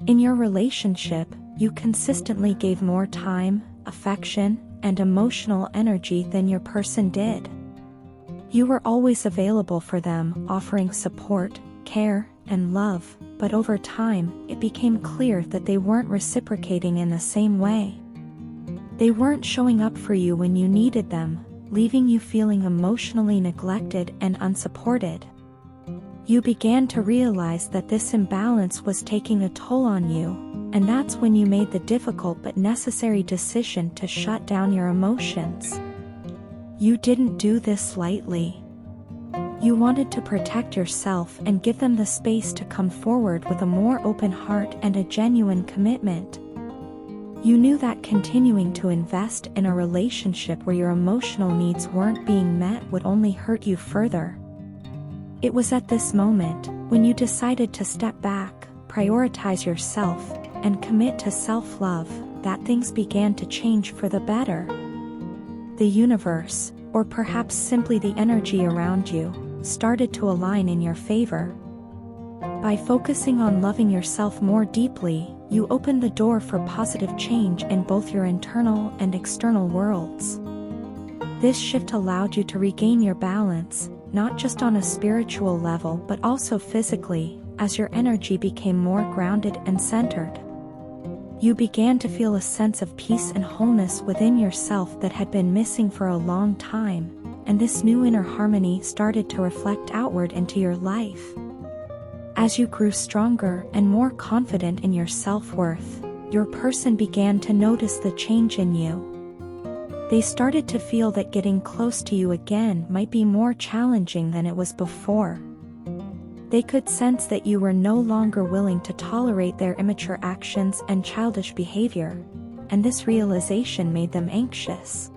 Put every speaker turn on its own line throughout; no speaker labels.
In your relationship, you consistently gave more time, affection, and emotional energy than your person did. You were always available for them, offering support, care, and love, but over time, it became clear that they weren't reciprocating in the same way. They weren't showing up for you when you needed them, leaving you feeling emotionally neglected and unsupported. You began to realize that this imbalance was taking a toll on you, and that's when you made the difficult but necessary decision to shut down your emotions. You didn't do this lightly. You wanted to protect yourself and give them the space to come forward with a more open heart and a genuine commitment. You knew that continuing to invest in a relationship where your emotional needs weren't being met would only hurt you further. It was at this moment, when you decided to step back, prioritize yourself, and commit to self-love, that things began to change for the better. The universe, or perhaps simply the energy around you, started to align in your favor. By focusing on loving yourself more deeply, you opened the door for positive change in both your internal and external worlds. This shift allowed you to regain your balance, not just on a spiritual level but also physically, as your energy became more grounded and centered. You began to feel a sense of peace and wholeness within yourself that had been missing for a long time, and this new inner harmony started to reflect outward into your life. As you grew stronger and more confident in your self-worth, your person began to notice the change in you. They started to feel that getting close to you again might be more challenging than it was before. They could sense that you were no longer willing to tolerate their immature actions and childish behavior, and this realization made them anxious.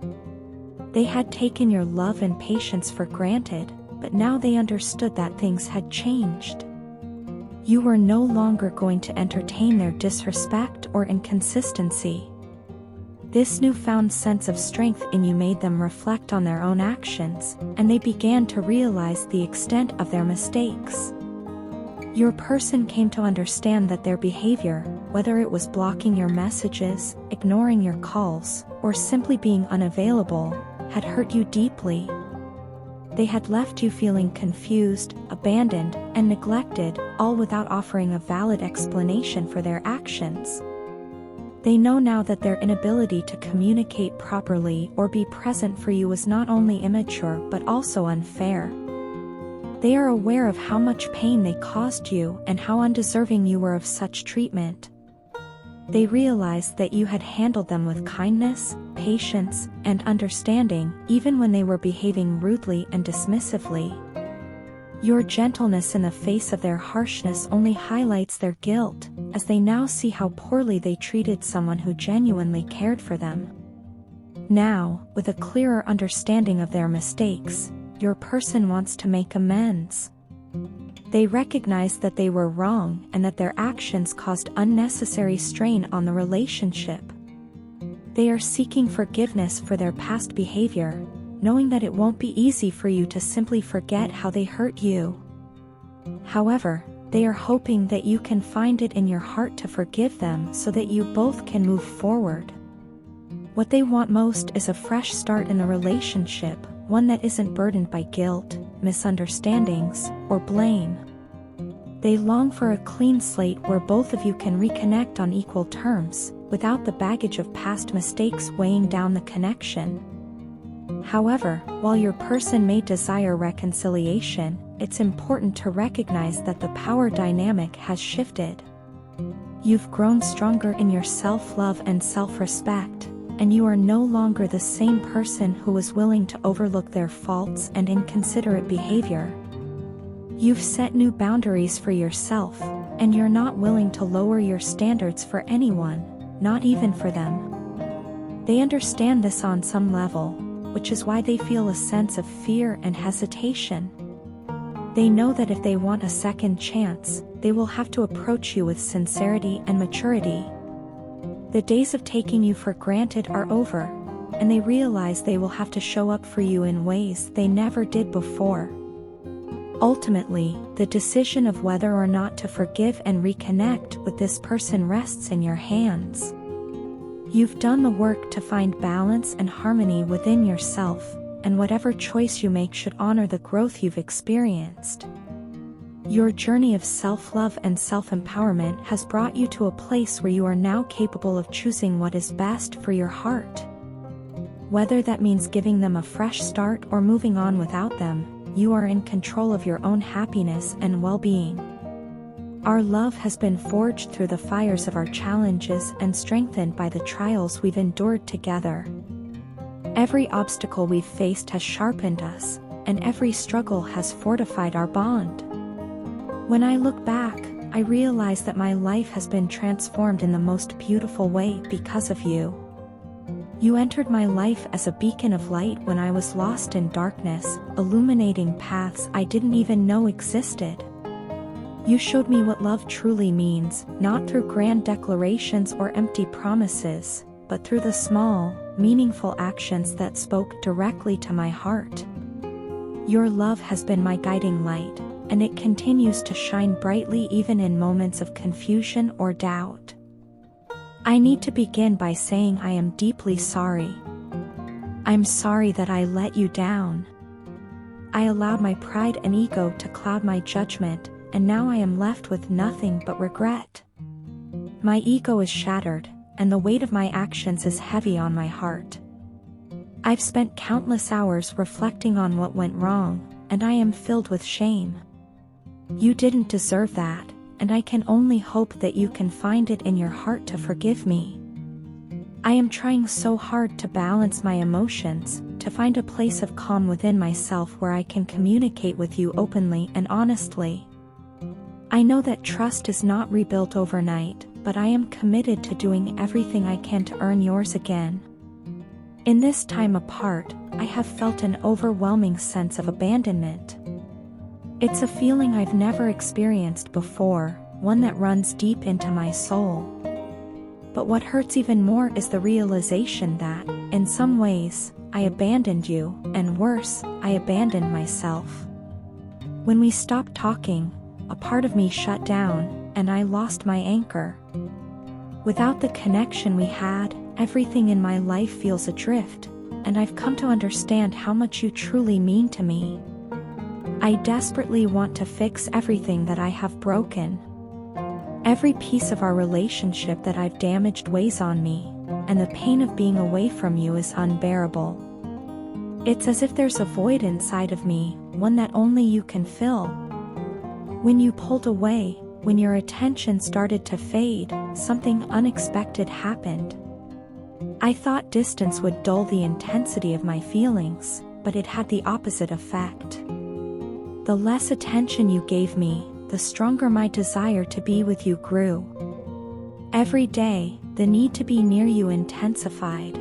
They had taken your love and patience for granted, but now they understood that things had changed. You were no longer going to entertain their disrespect or inconsistency. This newfound sense of strength in you made them reflect on their own actions, and they began to realize the extent of their mistakes. Your person came to understand that their behavior, whether it was blocking your messages, ignoring your calls, or simply being unavailable, had hurt you deeply. They had left you feeling confused, abandoned, and neglected, all without offering a valid explanation for their actions. They know now that their inability to communicate properly or be present for you was not only immature but also unfair. They are aware of how much pain they caused you and how undeserving you were of such treatment. They realized that you had handled them with kindness, patience, and understanding, even when they were behaving rudely and dismissively. Your gentleness in the face of their harshness only highlights their guilt, as they now see how poorly they treated someone who genuinely cared for them. Now, with a clearer understanding of their mistakes, your person wants to make amends. They recognize that they were wrong and that their actions caused unnecessary strain on the relationship. They are seeking forgiveness for their past behavior, knowing that it won't be easy for you to simply forget how they hurt you. However, they are hoping that you can find it in your heart to forgive them so that you both can move forward. What they want most is a fresh start in a relationship, one that isn't burdened by guilt, misunderstandings, or blame. They long for a clean slate where both of you can reconnect on equal terms, without the baggage of past mistakes weighing down the connection. However, while your person may desire reconciliation, it's important to recognize that the power dynamic has shifted. You've grown stronger in your self-love and self-respect, and you are no longer the same person who was willing to overlook their faults and inconsiderate behavior. You've set new boundaries for yourself, and you're not willing to lower your standards for anyone, not even for them. They understand this on some level, which is why they feel a sense of fear and hesitation. They know that if they want a second chance, they will have to approach you with sincerity and maturity. The days of taking you for granted are over, and they realize they will have to show up for you in ways they never did before. Ultimately, the decision of whether or not to forgive and reconnect with this person rests in your hands. You've done the work to find balance and harmony within yourself, and whatever choice you make should honor the growth you've experienced. Your journey of self-love and self-empowerment has brought you to a place where you are now capable of choosing what is best for your heart. Whether that means giving them a fresh start or moving on without them, you are in control of your own happiness and well-being. Our love has been forged through the fires of our challenges and strengthened by the trials we've endured together. Every obstacle we've faced has sharpened us, and every struggle has fortified our bond. When I look back, I realize that my life has been transformed in the most beautiful way because of you. You entered my life as a beacon of light when I was lost in darkness, illuminating paths I didn't even know existed. You showed me what love truly means, not through grand declarations or empty promises, but through the small, meaningful actions that spoke directly to my heart. Your love has been my guiding light, and it continues to shine brightly even in moments of confusion or doubt. I need to begin by saying I am deeply sorry. I'm sorry that I let you down. I allowed my pride and ego to cloud my judgment, and now I am left with nothing but regret. My ego is shattered, and the weight of my actions is heavy on my heart. I've spent countless hours reflecting on what went wrong, and I am filled with shame. You didn't deserve that, and I can only hope that you can find it in your heart to forgive me. I am trying so hard to balance my emotions, to find a place of calm within myself where I can communicate with you openly and honestly. I know that trust is not rebuilt overnight, but I am committed to doing everything I can to earn yours again. In this time apart, I have felt an overwhelming sense of abandonment. It's a feeling I've never experienced before, one that runs deep into my soul. But what hurts even more is the realization that, in some ways, I abandoned you, and worse, I abandoned myself. When we stopped talking, a part of me shut down, and I lost my anchor. Without the connection we had, everything in my life feels adrift, and I've come to understand how much you truly mean to me. I desperately want to fix everything that I have broken. Every piece of our relationship that I've damaged weighs on me, and the pain of being away from you is unbearable. It's as if there's a void inside of me, one that only you can fill. When you pulled away, when your attention started to fade, something unexpected happened. I thought distance would dull the intensity of my feelings, but it had the opposite effect. The less attention you gave me, the stronger my desire to be with you grew. Every day, the need to be near you intensified.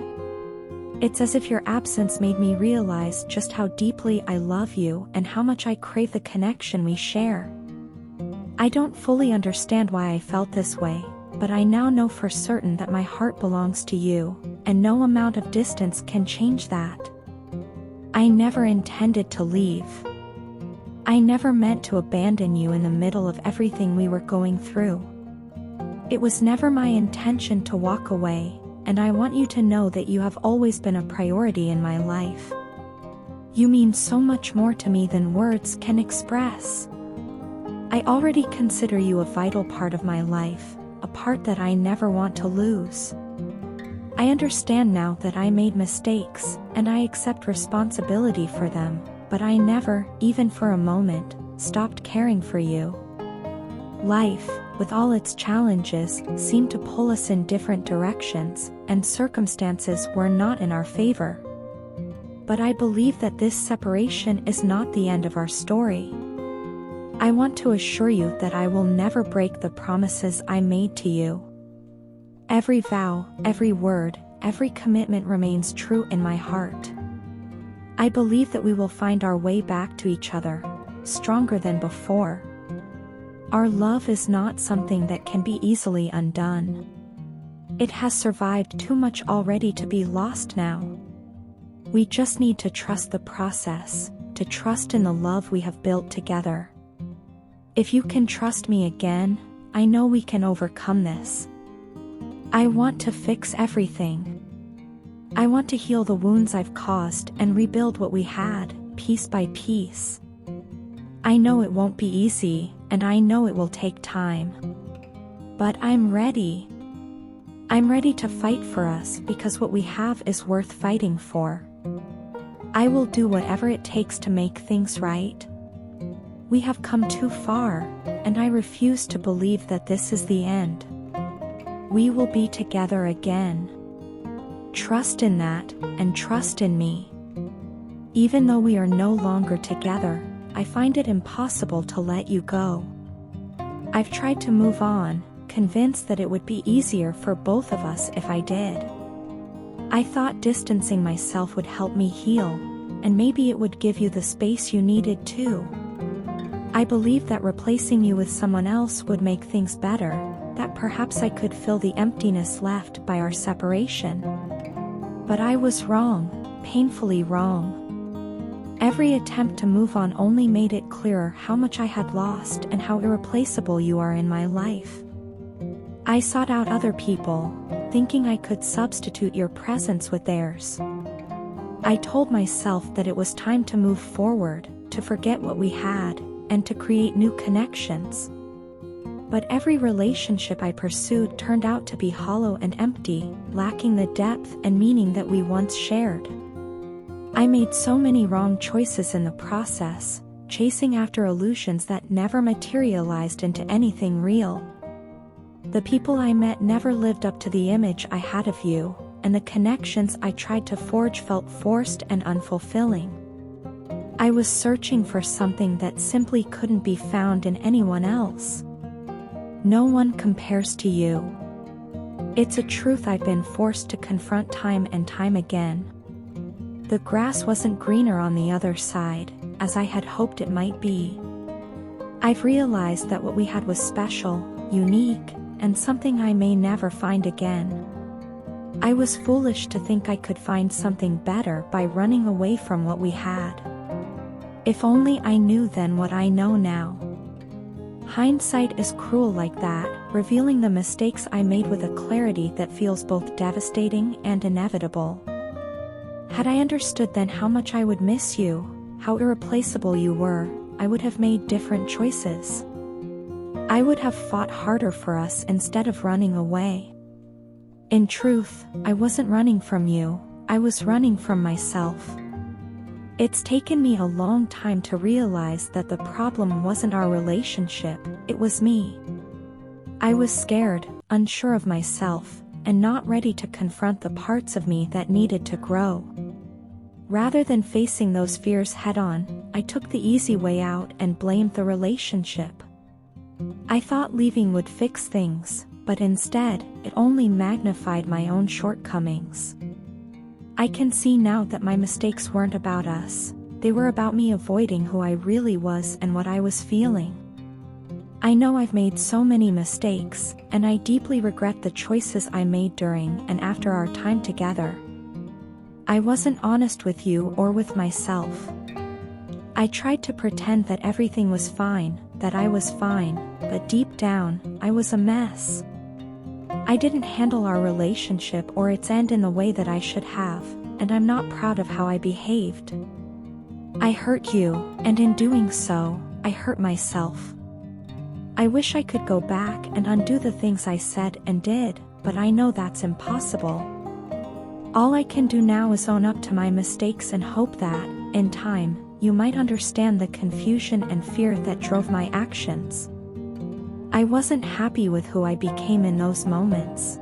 It's as if your absence made me realize just how deeply I love you and how much I crave the connection we share. I don't fully understand why I felt this way, but I now know for certain that my heart belongs to you, and no amount of distance can change that. I never intended to leave. I never meant to abandon you in the middle of everything we were going through. It was never my intention to walk away, and I want you to know that you have always been a priority in my life. You mean so much more to me than words can express. I already consider you a vital part of my life, a part that I never want to lose. I understand now that I made mistakes, and I accept responsibility for them, but I never, even for a moment, stopped caring for you. Life, with all its challenges, seemed to pull us in different directions, and circumstances were not in our favor. But I believe that this separation is not the end of our story. I want to assure you that I will never break the promises I made to you. Every vow, every word, every commitment remains true in my heart. I believe that we will find our way back to each other, stronger than before. Our love is not something that can be easily undone. It has survived too much already to be lost now. We just need to trust the process, to trust in the love we have built together. If you can trust me again, I know we can overcome this. I want to fix everything. I want to heal the wounds I've caused and rebuild what we had, piece by piece. I know it won't be easy, and I know it will take time. But I'm ready. I'm ready to fight for us because what we have is worth fighting for. I will do whatever it takes to make things right. We have come too far, and I refuse to believe that this is the end. We will be together again. Trust in that, and trust in me. Even though we are no longer together, I find it impossible to let you go. I've tried to move on, convinced that it would be easier for both of us if I did. I thought distancing myself would help me heal, and maybe it would give you the space you needed too. I believed that replacing you with someone else would make things better, that perhaps I could fill the emptiness left by our separation. But I was wrong, painfully wrong. Every attempt to move on only made it clearer how much I had lost and how irreplaceable you are in my life. I sought out other people, thinking I could substitute your presence with theirs. I told myself that it was time to move forward, to forget what we had, and to create new connections. But every relationship I pursued turned out to be hollow and empty, lacking the depth and meaning that we once shared. I made so many wrong choices in the process, chasing after illusions that never materialized into anything real. The people I met never lived up to the image I had of you, and the connections I tried to forge felt forced and unfulfilling. I was searching for something that simply couldn't be found in anyone else. No one compares to you. It's a truth I've been forced to confront time and time again. The grass wasn't greener on the other side, as I had hoped it might be. I've realized that what we had was special, unique, and something I may never find again. I was foolish to think I could find something better by running away from what we had. If only I knew then what I know now. Hindsight is cruel like that, revealing the mistakes I made with a clarity that feels both devastating and inevitable. Had I understood then how much I would miss you, how irreplaceable you were, I would have made different choices. I would have fought harder for us instead of running away. In truth, I wasn't running from you, I was running from myself. It's taken me a long time to realize that the problem wasn't our relationship, it was me. I was scared, unsure of myself, and not ready to confront the parts of me that needed to grow. Rather than facing those fears head-on, I took the easy way out and blamed the relationship. I thought leaving would fix things, but instead, it only magnified my own shortcomings. I can see now that my mistakes weren't about us, they were about me avoiding who I really was and what I was feeling. I know I've made so many mistakes, and I deeply regret the choices I made during and after our time together. I wasn't honest with you or with myself. I tried to pretend that everything was fine, that I was fine, but deep down, I was a mess. I didn't handle our relationship or its end in the way that I should have, and I'm not proud of how I behaved. I hurt you, and in doing so, I hurt myself. I wish I could go back and undo the things I said and did, but I know that's impossible. All I can do now is own up to my mistakes and hope that, in time, you might understand the confusion and fear that drove my actions. I wasn't happy with who I became in those moments.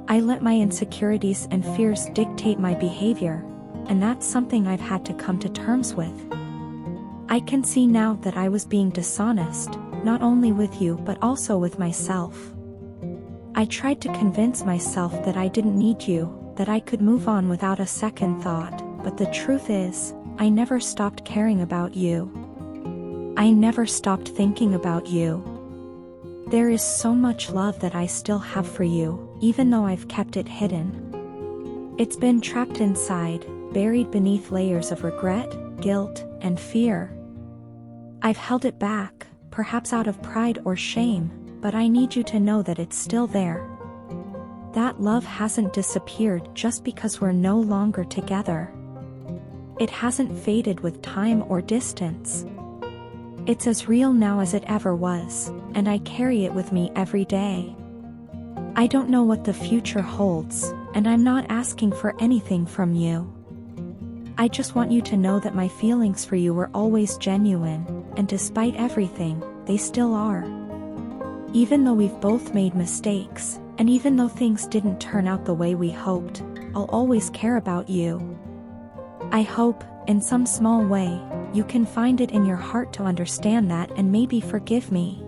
I let my insecurities and fears dictate my behavior, and that's something I've had to come to terms with. I can see now that I was being dishonest, not only with you but also with myself. I tried to convince myself that I didn't need you, that I could move on without a second thought, but the truth is, I never stopped caring about you. I never stopped thinking about you. There is so much love that I still have for you, even though I've kept it hidden. It's been trapped inside, buried beneath layers of regret, guilt, and fear. I've held it back, perhaps out of pride or shame, but I need you to know that it's still there. That love hasn't disappeared just because we're no longer together. It hasn't faded with time or distance. It's as real now as it ever was, and I carry it with me every day. I don't know what the future holds, and I'm not asking for anything from you. I just want you to know that my feelings for you were always genuine, and despite everything, they still are. Even though we've both made mistakes, and even though things didn't turn out the way we hoped, I'll always care about you. I hope, in some small way, you can find it in your heart to understand that and maybe forgive me.